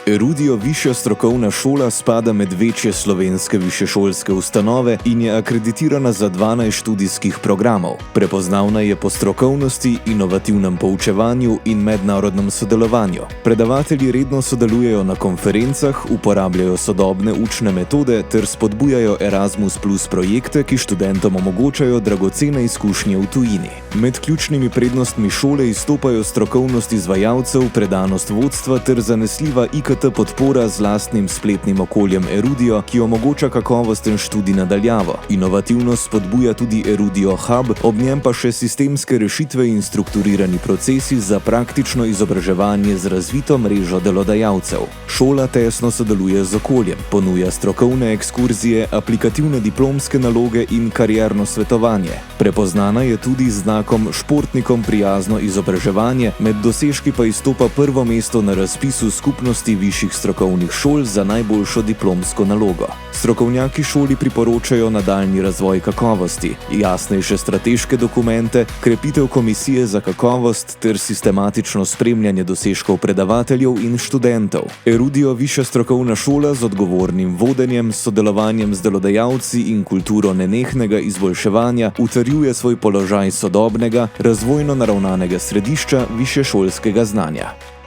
Erudio višja strokovna šola spada med večje slovenske višješolske ustanove in je akreditirana za 12 študijskih programov. Prepoznavna je po strokovnosti, inovativnem poučevanju in mednarodnem sodelovanju. Predavatelji redno sodelujejo na konferencah, uporabljajo sodobne učne metode ter spodbujajo Erasmus Plus projekte, ki študentom omogočajo dragocene izkušnje v tujini. Med ključnimi prednostmi šole izstopajo strokovnost izvajalcev, predanost vodstva ter zanesljiva IKT podpora z lastnim spletnim okoljem Erudio, ki omogoča kakovosten študij na daljavo. Inovativnost spodbuja tudi Erudio Hub, ob njem pa še sistemske rešitve in strukturirani procesi za praktično izobraževanje z razvito mrežo delodajalcev. Šola tesno sodeluje z okoljem, ponuja strokovne ekskurzije, aplikativne diplomske naloge in karierno svetovanje. Prepoznana je tudi z znakom športnikom prijazno izobraževanje, med dosežki pa izstopa prvo mesto na razpisu skupnosti višjih strokovnih šol za najboljšo diplomsko nalogo. Strokovnjaki šoli priporočajo nadaljnji razvoj kakovosti, jasnejše strateške dokumente, krepitev komisije za kakovost ter sistematično spremljanje dosežkov predavateljev in študentov. Erudio višja strokovna šola z odgovornim vodenjem, sodelovanjem z delodajalci in kulturo nenehnega izboljševanja utrjuje svoj položaj sodobnega, razvojno naravnanega središča višješolskega znanja.